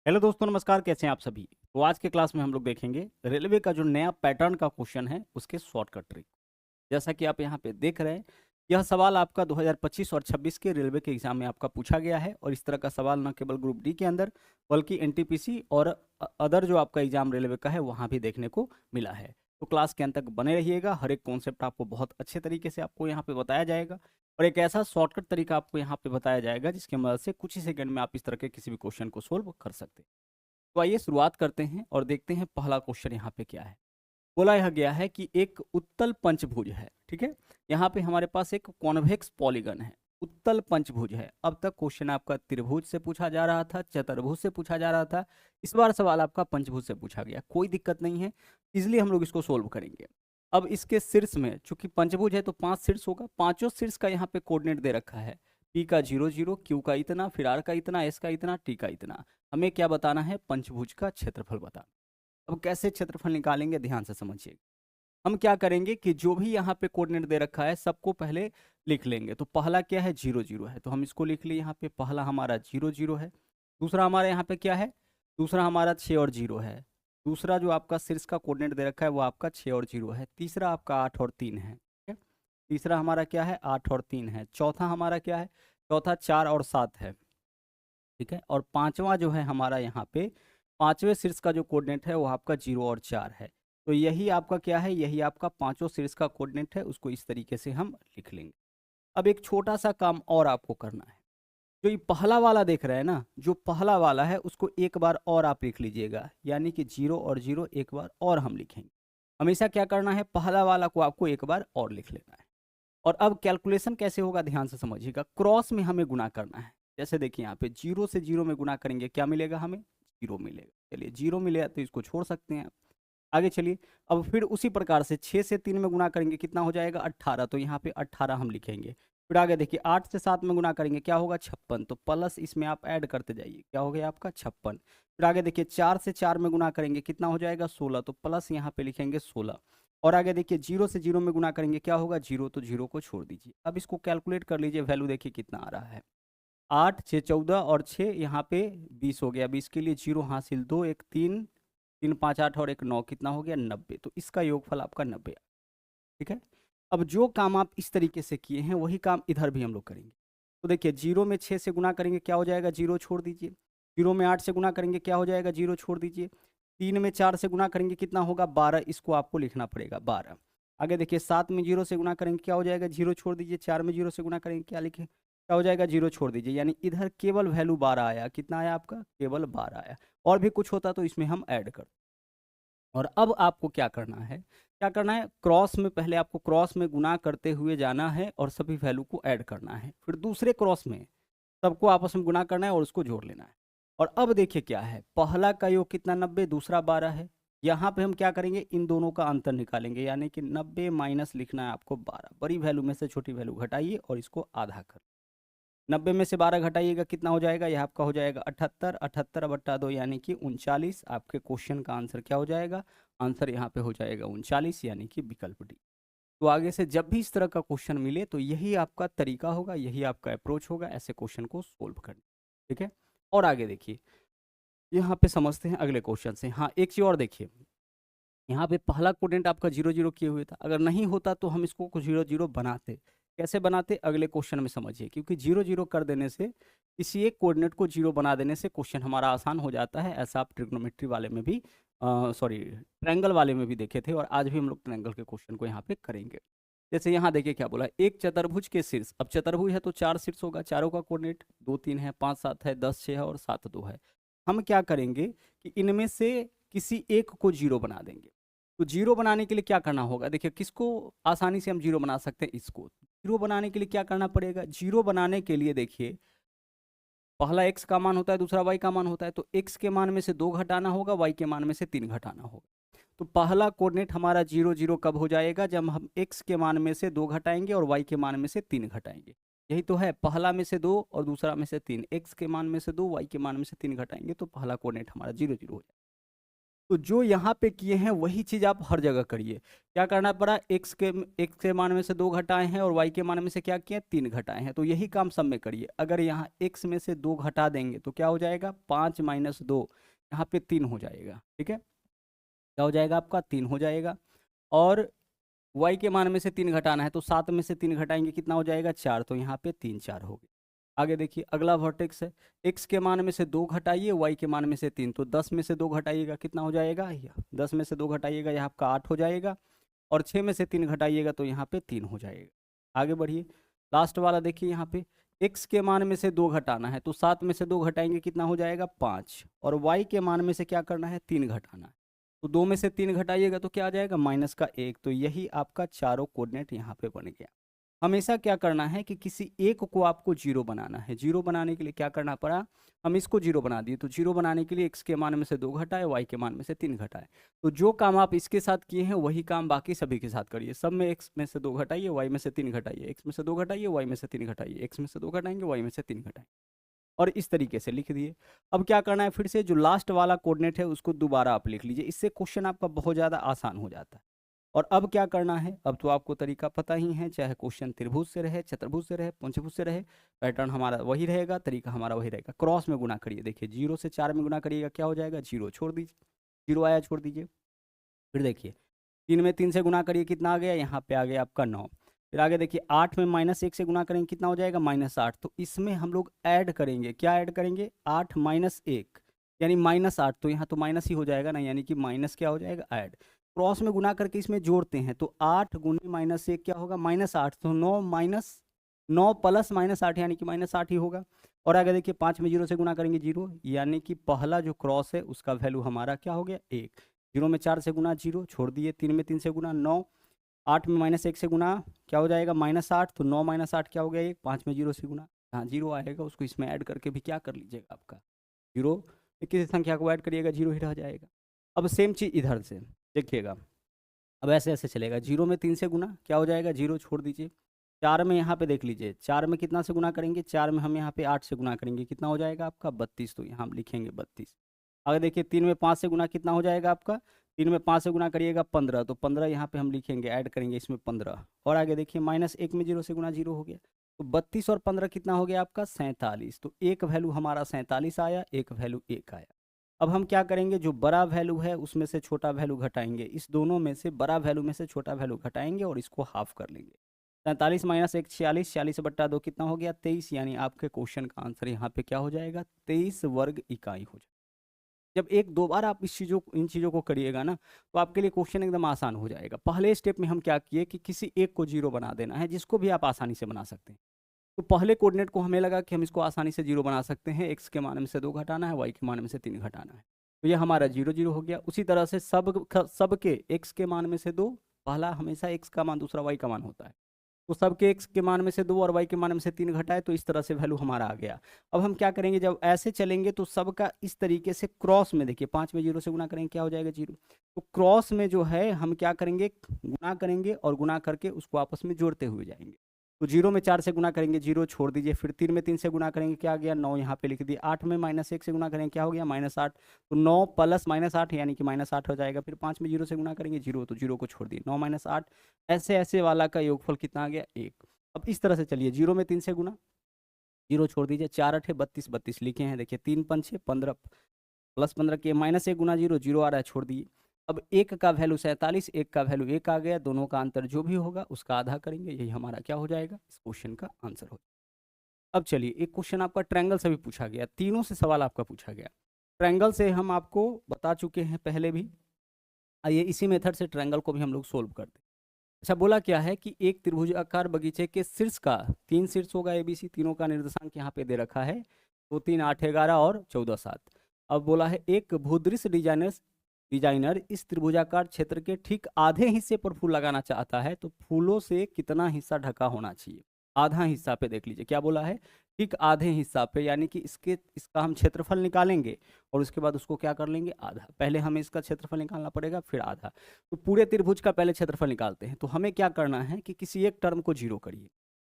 Hello दोस्तों, नमस्कार। कैसे हैं आप सभी? तो आज के क्लास में हम लोग देखेंगे रेलवे का जो नया पैटर्न का क्वेश्चन है उसके शॉर्टकट ट्रिक। जैसा कि आप यहाँ पे देख रहे हैं, यह सवाल आपका 2025 और 26 के रेलवे के एग्जाम में आपका पूछा गया है। और इस तरह का सवाल न केवल ग्रुप डी के अंदर बल्कि एनटीपीसी और अदर जो आपका एग्जाम रेलवे का है वहाँ भी देखने को मिला है। तो क्लास के अंत तक बने रहिएगा। हर एक कॉन्सेप्ट आपको बहुत अच्छे तरीके से आपको यहाँ पे बताया जाएगा और एक ऐसा शॉर्टकट तरीका आपको यहाँ पे बताया जाएगा जिसकी मदद से कुछ ही सेकंड में आप इस तरह के किसी भी क्वेश्चन को सोल्व कर सकते हैं। तो आइए शुरुआत करते हैं और देखते हैं पहला क्वेश्चन यहाँ पे क्या है। बोला यह गया है कि एक उत्तल पंचभुज है। ठीक है, यहाँ पे हमारे पास एक कॉन्वेक्स पॉलीगन है, उत्तल पंचभुज है। अब तक क्वेश्चन आपका त्रिभुज से पूछा जा रहा था, चतुर्भुज से पूछा जा रहा था। इस बार सवाल आपका पंचभुज से पूछा गया। कोई दिक्कत नहीं है, इजिली हम लोग इसको सोल्व करेंगे। अब इसके शीर्ष में, चूंकि पंचभुज है तो 5 शीर्ष होगा, पांचों शीर्ष का यहाँ पे कोऑर्डिनेट दे रखा है। पी का 0 0, क्यू का इतना, फिर आर का इतना, एस का इतना, टी का इतना। हमें क्या बताना है? पंचभुज का क्षेत्रफल बताना। अब कैसे क्षेत्रफल निकालेंगे, ध्यान से समझिए। हम क्या करेंगे कि जो भी यहाँ पे कोऑर्डिनेट दे रखा है सबको पहले लिख लेंगे। तो पहला क्या है? 0 0 है, तो हम इसको लिख लिए यहाँ पे। पहला हमारा 0 0 है। दूसरा हमारे यहाँ पे क्या है? दूसरा हमारा 6 और 0 है। दूसरा जो आपका शीर्ष का कोऑर्डिनेट दे रखा है वो आपका 6 और 0 है। तीसरा आपका 8 और 3 है। ठीक है, तीसरा हमारा क्या है? 8 और 3 है। चौथा हमारा क्या है? चौथा 4 और 7 है। ठीक है, और पांचवा जो है हमारा यहाँ पे, पांचवें शीर्ष का जो कोऑर्डिनेट है वो आपका 0 और 4 है। तो यही आपका क्या है? यही आपका पांचों शीर्ष का कोऑर्डिनेट है। उसको इस तरीके से हम लिख लेंगे। अब एक छोटा सा काम और आपको करना है। जो ये पहला वाला देख रहे हैं ना, जो पहला वाला है उसको एक बार और आप लिख लीजिएगा, यानी कि 0 और 0 एक बार और हम लिखेंगे। हमेशा क्या करना है? पहला वाला को आपको एक बार और लिख लेना है। और अब कैलकुलेशन कैसे होगा, ध्यान से समझिएगा। क्रॉस में हमें गुना करना है। जैसे देखिए यहाँ पे 0 से 0 में गुना करेंगे, क्या मिलेगा हमें? 0 मिलेगा। चलिए 0 मिलेगा तो इसको छोड़ सकते हैं आप। आगे चलिए। अब फिर उसी प्रकार से 6 से 3 में गुना करेंगे, कितना हो जाएगा? 18। तो यहाँ पे 18 हम लिखेंगे। फिर आगे देखिए 8 से 7 में गुना करेंगे, क्या होगा? 56। तो प्लस इसमें आप ऐड करते जाइए, क्या हो गया आपका? 56। फिर आगे देखिए 4 से 4 में गुना करेंगे, कितना हो जाएगा? 16। तो प्लस यहाँ पे लिखेंगे 16। और आगे देखिए 0 से 0 में गुना करेंगे, क्या होगा? 0। तो 0 को छोड़ दीजिए। अब इसको कैलकुलेट कर लीजिए, वैल्यू देखिए कितना आ रहा है। 8 6 14 और 6 यहाँ पे 20 हो गया। 20 के लिए 0 हासिल, 2 1 3, 3 5 8 और 1 9, कितना हो गया? 90। तो इसका योगफल आपका 90। ठीक है, अब जो काम आप इस तरीके से किए हैं वही काम इधर भी हम लोग करेंगे। तो देखिए 0 में 6 से गुना करेंगे, क्या हो जाएगा? 0 छोड़ दीजिए। 0 में 8 से गुना करेंगे, क्या हो जाएगा? 0 छोड़ दीजिए। 3 में 4 से गुना करेंगे, कितना होगा? 12। इसको आपको लिखना पड़ेगा, 12। आगे देखिए 7 में 0 से गुना करेंगे, क्या हो जाएगा? 0 छोड़ दीजिए। 4 में 0 से गुना करेंगे, क्या लिखे? क्या हो जाएगा? 0 छोड़ दीजिए। यानी इधर केवल वैल्यू 12 आया। कितना आया आपका? केवल 12 आया। और भी कुछ होता तो इसमें हम ऐड कर। और अब आपको क्या करना है? क्या करना है? क्रॉस में, पहले आपको क्रॉस में गुना करते हुए जाना है और सभी वैल्यू को ऐड करना है। फिर दूसरे क्रॉस में सबको आपस में गुना करना है और उसको जोड़ लेना है। और अब देखिए क्या है, पहला का योग कितना? 90, दूसरा 12 है। यहाँ पे हम क्या करेंगे? इन दोनों का अंतर निकालेंगे, यानी कि 90 माइनस लिखना है आपको 12। बड़ी वैल्यू में से छोटी वैल्यू घटाइए और इसको आधा कर। 90 में से 12 घटाइएगा, कितना हो जाएगा? यह आपका हो जाएगा 78। 78 बट्टा 2 यानी कि 39। आपके क्वेश्चन का आंसर क्या हो जाएगा? आंसर यहाँ पे हो जाएगा 39, यानी कि विकल्प डी। तो आगे से जब भी इस तरह का क्वेश्चन मिले तो यही आपका तरीका होगा, यही आपका अप्रोच होगा ऐसे क्वेश्चन को सोल्व करने। ठीक है, और आगे देखिए, यहाँ पे समझते हैं अगले क्वेश्चन से। हाँ, एक चीज और देखिए, यहाँ पे पहला कोऑर्डिनेट आपका 0 0 किए हुए था। अगर नहीं होता तो हम इसको 0 0 बनाते। कैसे बनाते? अगले क्वेश्चन में समझिए। क्योंकि 0 0 कर देने से, किसी एक कोऑर्डिनेट को 0 बना देने से क्वेश्चन हमारा आसान हो जाता है। ऐसा आप ट्रिग्नोमेट्री वाले में भी, सॉरी, ट्रायंगल वाले में भी देखे थे, और आज भी हम लोग ट्रायंगल के क्वेश्चन को यहाँ पे करेंगे। जैसे यहाँ देखिए क्या बोला, एक चतुर्भुज के शीर्ष। अब चतुर्भुज है तो 4 शीर्ष होगा, चारों का कोऑर्डिनेट 2 3 है, 5 7 है, 10 6 है और 7 2 है। हम क्या करेंगे कि इनमें से किसी एक को 0 बना देंगे। तो 0 बनाने के लिए क्या करना होगा? देखिए किसको आसानी से हम 0 बना सकते हैं? इसको। 0 बनाने के लिए क्या करना पड़ेगा? 0 बनाने के लिए देखिए, पहला x का मान होता है, दूसरा y का मान होता है। तो x के मान में से 2 घटाना होगा, y के मान में से 3 घटाना होगा। तो पहला कोऑर्डिनेट हमारा 0 0 कब हो जाएगा? जब हम x के मान में से 2 घटाएंगे और y के मान में से 3 घटाएंगे। यही तो है, पहला में से 2 और दूसरा में से 3। x के मान में से 2, y के मान में से 3 घटाएंगे तो पहला कोऑर्डिनेट हमारा 0 0 हो जाएगा। तो जो यहाँ पे किए हैं वही चीज़ आप हर जगह करिए। क्या करना पड़ा, x के मान में से 2 घटाए हैं और y के मान में से क्या किए, 3 घटाए हैं। तो यही काम सब में करिए। अगर यहाँ x में से 2 घटा देंगे तो क्या हो जाएगा, 5 - 2, यहाँ पे 3 हो जाएगा। ठीक है, क्या हो जाएगा आपका, 3 हो जाएगा। और y के मान में से 3 घटाना है तो 7 में से 3 घटाएंगे कितना हो जाएगा, 4। तो यहाँ पे 3 4 हो गए। आगे देखिए अगला वर्टेक्स है, x के मान में से 2 घटाइए, y के मान में से 3, तो 10 में से 2 घटाइएगा कितना हो जाएगा, 10 में से 2 घटाइएगा यहाँ आपका 8 हो जाएगा। और 6 में से 3 घटाइएगा तो यहाँ पे 3 हो जाएगा। आगे बढ़िए, लास्ट वाला देखिए, यहाँ पे x के मान में से 2 घटाना है तो 7 में से 2 घटाएंगे कितना हो जाएगा, 5। और y के मान में से क्या करना है, 3 घटाना है। तो 2 में से 3 घटाइएगा तो क्या आ जाएगा, -1। तो यही आपका चारों कोऑर्डिनेट यहाँ पे बन गया। हमेशा क्या करना है कि किसी एक को आपको जीरो बनाना है। जीरो बनाने के लिए क्या करना पड़ा, हम इसको जीरो बना दिए। तो जीरो बनाने के लिए x के मान में से 2 घटाए, y के मान में से 3 घटाए। तो जो काम आप इसके साथ किए हैं वही काम बाकी सभी के साथ करिए। सब में x में से 2 घटाइए, y में से 3 घटाइए, x में से 2 घटाइए, y में से 3 घटाइए, x में से 2 घटाएंगे, y में से 3 घटाएंगे, और इस तरीके से लिख दिए। अब क्या करना है, फिर से जो लास्ट वाला कोऑर्डिनेट है उसको दोबारा आप लिख लीजिए। इससे क्वेश्चन आपका बहुत ज़्यादा आसान हो जाता है। और अब क्या करना है, अब तो आपको तरीका पता ही है, चाहे क्वेश्चन त्रिभुज से रहे, चतुर्भुज से रहे, पंचभुज से रहे, पैटर्न हमारा वही रहेगा, तरीका हमारा वही रहेगा। क्रॉस में गुना करिए, देखिए 0 से 4 में गुना करिएगा क्या हो जाएगा, 0, छोड़ दीजिए, 0 आया, छोड़ दीजिए। फिर देखिए 3 में 3 से गुना करिए, कितना आ गया, यहाँ पे आ गया आपका 9। फिर आगे देखिए 8 में -1 से गुना करेंगे कितना हो जाएगा, -8। तो इसमें हम लोग ऐड करेंगे, क्या ऐड करेंगे, 8 - 1 यानी -8। तो यहाँ तो माइनस ही हो जाएगा ना, यानी कि माइनस क्या हो जाएगा, ऐड। क्रॉस में गुना करके इसमें जोड़ते हैं तो 8 गुने -1 क्या होगा, -8। तो 9 प्लस -8 यानी कि -8 ही होगा। और आगे देखिए 5 में 0 से गुना करेंगे 0, यानी कि पहला जो क्रॉस है उसका वैल्यू हमारा क्या हो गया, 1। 0 में 4 से गुना 0, छोड़ दिए। 3 में 3 से गुना 9, 8 में -1 से गुना क्या हो जाएगा, -8। तो 9 - 8 क्या हो गया, 1। 5 में 0 से गुना, हाँ 0 आएगा, उसको इसमें ऐड करके भी क्या कर लीजिएगा, आपका 0 किसी संख्या को ऐड करिएगा 0 ही रह जाएगा। अब सेम चीज़ इधर से देखिएगा, अब ऐसे ऐसे चलेगा। 0 में 3 से गुना क्या हो जाएगा, 0, छोड़ दीजिए। 4 में यहाँ पे देख लीजिए, 4 में कितना से गुना करेंगे, 4 में हम यहाँ पे 8 से गुना करेंगे, कितना हो जाएगा आपका 32। तो यहाँ हम लिखेंगे 32। अगर देखिए 3 में 5 से गुना कितना हो जाएगा आपका, 3 में 5 से गुना करिएगा 15। तो 15 यहाँ पे हम लिखेंगे, ऐड करेंगे इसमें 15। और आगे देखिए -1 में 0 से गुना 0 हो गया। तो 32 और 15 कितना हो गया आपका, 47। तो एक वैल्यू हमारा 47 आया, एक वैल्यू 1 आया। अब हम क्या करेंगे, जो बड़ा वैल्यू है उसमें से छोटा वैल्यू घटाएंगे। इस दोनों में से बड़ा वैल्यू में से छोटा वैल्यू घटाएंगे और इसको हाफ कर लेंगे। 47 - 1 46, 46/2 कितना हो गया, 23। यानी आपके क्वेश्चन का आंसर यहाँ पे क्या हो जाएगा, 23 वर्ग इकाई हो जाएगा। जब एक दो बार आप इन चीज़ों को करिएगा ना तो आपके लिए क्वेश्चन एकदम आसान हो जाएगा। पहले स्टेप में हम क्या किए कि किसी एक को 0 बना देना है, जिसको भी आप आसानी से बना सकते हैं। तो पहले कोऑर्डिनेट को हमें लगा कि हम इसको आसानी से 0 बना सकते हैं। x के मान में से 2 घटाना है, y के मान में से 3 घटाना है। तो ये हमारा 0 0 हो गया। उसी तरह से सबके x के मान में से 2, पहला हमेशा x का मान, दूसरा y का मान होता है। तो सबके x के मान में से 2 और y के मान में से 3 घटाए, तो इस तरह से वैल्यू हमारा आ गया। अब हम क्या करेंगे, जब ऐसे चलेंगे तो सबका इस तरीके से क्रॉस में देखिए 5 में 0 से गुना करेंगे क्या हो जाएगा, 0। तो क्रॉस में जो है हम क्या करेंगे, गुना करेंगे और गुना करके उसको आपस में जोड़ते हुए जाएंगे। तो 0 में 4 से गुना करेंगे 0, छोड़ दीजिए। फिर 3 में 3 से गुना करेंगे क्या आ गया, 9, यहाँ पे लिख दिए। 8 में -1 से गुना करेंगे क्या हो गया, -8। तो 9 प्लस -8 यानी कि -8 हो जाएगा। फिर 5 में 0 से गुना करेंगे 0, तो 0 को छोड़ दिए। 9 - 8 ऐसे ऐसे वाला का योगफल कितना आ गया, 1। अब इस तरह से चलिए, 0 में 3 से गुना, 0 छोड़ दीजिए। 4 8 32, 32 लिखे हैं। देखिए 3 5 6 15 प्लस 15 के -1 गुना 0, 0 आ रहा है, छोड़ दिए। अब 1 का वैल्यू 47, 1 का वैल्यू 1 आ गया। दोनों का अंतर जो भी होगा उसका आधा करेंगे, यही हमारा क्या हो जाएगा, इस क्वेश्चन का आंसर हो। अब चलिए एक क्वेश्चन आपका ट्रायंगल से भी पूछा गया, तीनों से सवाल आपका पूछा गया। ट्रायंगल से हम आपको बता चुके हैं पहले भी। आइए इसी मेथड से ट्रायंगल को भी हम लोग सोल्व करते हैं। अच्छा, बोला क्या है कि एक त्रिभुजाकार बगीचे के शीर्ष का, 3 शीर्ष होगा ABC, तीनों का निर्देशांक यहाँ पे दे रखा है, 2 3 8 11 और 14 7। अब बोला है एक भूदृश्य डिजाइनर इस त्रिभुजाकार क्षेत्र के ठीक आधे हिस्से पर फूल लगाना चाहता है, तो फूलों से कितना हिस्सा ढका होना चाहिए। आधा हिस्सा पे देख लीजिए क्या बोला है, ठीक आधे हिस्सा पे, यानी कि इसका हम क्षेत्रफल निकालेंगे और उसके बाद उसको क्या कर लेंगे, आधा। पहले हमें इसका क्षेत्रफल निकालना पड़ेगा, फिर आधा। तो पूरे त्रिभुज का पहले क्षेत्रफल निकालते हैं। तो हमें क्या करना है कि किसी एक टर्म को 0 करिए।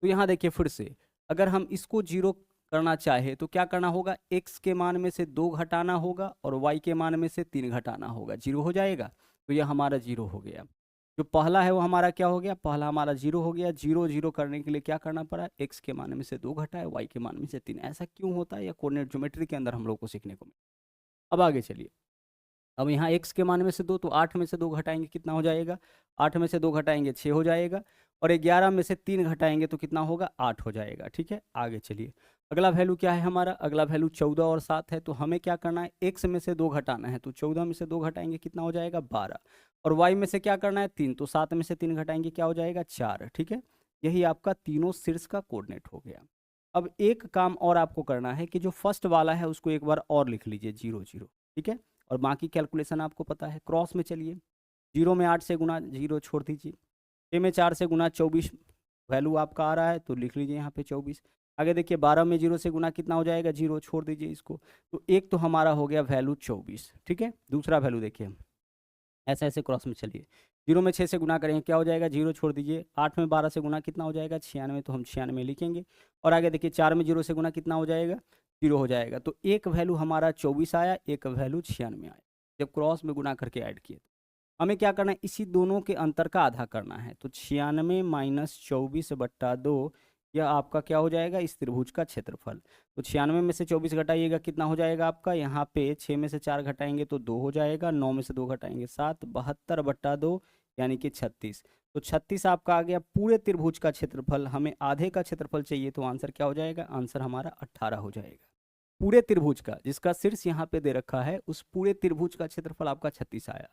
तो यहाँ देखिए फिर से, अगर हम इसको 0 करना चाहे तो क्या करना होगा, x के मान में से 2 घटाना होगा और y के मान में से 3 घटाना होगा, 0 हो जाएगा। तो यह हमारा 0 हो गया। जो पहला है वो हमारा क्या हो गया, पहला हमारा 0 हो गया। 0 0 करने के लिए क्या करना पड़ा, x के मान में से 2 घटाए, y के मान में से 3। ऐसा क्यों होता है, या कोऑर्डिनेट ज्योमेट्री के अंदर हम लोग को सीखने को मिला। अब आगे चलिए, अब यहाँ x के मान में से 2, तो 8 में से 2 घटाएंगे कितना हो जाएगा, 8 में से 2 घटाएंगे 6 हो जाएगा, और 11 में से 3 घटाएंगे तो कितना होगा, 8 हो जाएगा। ठीक है, आगे चलिए। अगला वैल्यू क्या है हमारा, अगला वैल्यू 14 और 7 है। तो हमें क्या करना है, x में से 2 घटाना है, तो 14 में से 2 घटाएंगे कितना हो जाएगा, 12। और y में से क्या करना है, 3, तो 7 में से 3 घटाएंगे क्या हो जाएगा, 4। ठीक है, यही आपका तीनों शीर्ष का कोऑर्डिनेट हो गया। अब एक काम और आपको करना है कि जो फर्स्ट वाला है उसको एक बार और लिख लीजिए, 0 0। ठीक है, और बाकी कैलकुलेशन आपको पता है। क्रॉस में चलिए, 0 में 8 से गुना, 0 छोड़ दीजिए। 6 में 4 से गुना 24 वैल्यू आपका आ रहा है, तो लिख लीजिए यहाँ पे 24। आगे देखिए, 12 में 0 से गुना कितना हो जाएगा, 0 छोड़ दीजिए इसको। तो एक तो हमारा हो गया वैल्यू 24। ठीक है, दूसरा वैल्यू देखिए, ऐसे ऐसे क्रॉस में चलिए। 0 में 6 से गुना करेंगे क्या हो जाएगा, 0 छोड़ दीजिए। 8 में 12 से गुना कितना हो जाएगा, 96, तो हम 96 लिखेंगे। और आगे देखिए, 4 में 0 से गुना कितना हो जाएगा, 0 हो जाएगा। तो एक वैल्यू हमारा 24 आया, एक वैल्यू 96 आया, जब क्रॉस में गुना करके ऐड किए। हमें क्या करना है, इसी दोनों के अंतर का आधा करना है। तो 96 माइनस 24/2, यह आपका क्या हो जाएगा, इस त्रिभुज का क्षेत्रफल। तो 96 में से 24 घटाइएगा कितना हो जाएगा आपका, यहाँ पे 6 में से 4 घटाएंगे तो 2 हो जाएगा, 9 में से 2 घटाएंगे 7, 72/2 यानी कि 36। तो 36 आपका आ गया पूरे त्रिभुज का क्षेत्रफल। हमें आधे का क्षेत्रफल चाहिए, तो आंसर क्या हो जाएगा, आंसर हमारा 18 हो जाएगा। पूरे त्रिभुज का, जिसका शीर्ष यहाँ पे दे रखा है, उस पूरे त्रिभुज का क्षेत्रफल आपका 36 आया।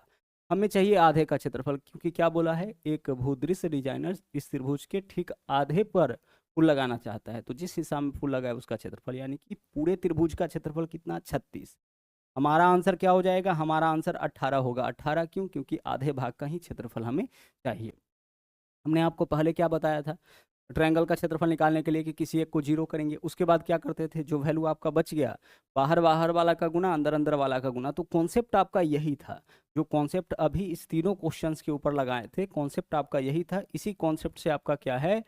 हमें चाहिए आधे का क्षेत्रफल, क्योंकि क्या बोला है, एक भूदृश्य डिजाइनर इस त्रिभुज के ठीक आधे पर फूल लगाना चाहता है। तो जिस हिसाब में फूल लगाए उसका क्षेत्रफल, यानी कि पूरे त्रिभुज का क्षेत्रफल कितना, 36। हमारा आंसर क्या हो जाएगा, हमारा आंसर 18 होगा। 18 क्यों, क्योंकि आधे भाग का ही क्षेत्रफल हमें चाहिए। हमने आपको पहले क्या बताया था, ट्रायंगल का क्षेत्रफल निकालने के लिए कि किसी एक को 0 करेंगे, उसके बाद क्या करते थे, जो वैल्यू आपका बच गया, बाहर बाहर वाला का गुना, अंदर अंदर वाला का गुना। तो कॉन्सेप्ट आपका यही था, जो कॉन्सेप्ट अभी इस तीनों क्वेश्चंस के ऊपर लगाए थे, कॉन्सेप्ट आपका यही था। इसी कॉन्सेप्ट से आपका क्या है,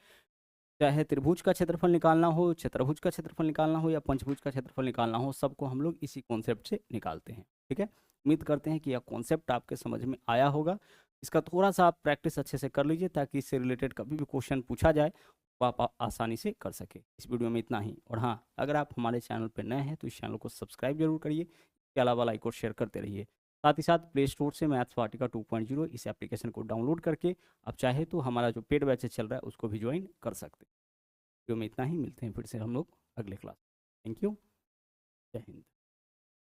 चाहे त्रिभुज का क्षेत्रफल निकालना हो, चतुर्भुज का क्षेत्रफल निकालना हो, या पंचभुज का क्षेत्रफल निकालना हो, सबको हम लोग इसी कॉन्सेप्ट से निकालते हैं। ठीक है, उम्मीद करते हैं कि यह कॉन्सेप्ट आपके समझ में आया होगा। इसका थोड़ा सा आप प्रैक्टिस अच्छे से कर लीजिए, ताकि इससे रिलेटेड कभी भी क्वेश्चन पूछा जाए तो आप आसानी से कर सके। इस वीडियो में इतना ही। और हाँ, अगर आप हमारे चैनल पर नए हैं तो इस चैनल को सब्सक्राइब जरूर करिए। इसके अलावा लाइक और शेयर करते रहिए। साथ ही साथ प्ले स्टोर से मैथ्स वाटिका 2.0 इस एप्लीकेशन को डाउनलोड करके आप चाहे तो हमारा जो पेड बैचेज चल रहा है उसको भी ज्वाइन कर सकते हैं। वीडियो में इतना ही, मिलते हैं फिर से हम लोग अगले क्लास। थैंक यू, जय हिंद।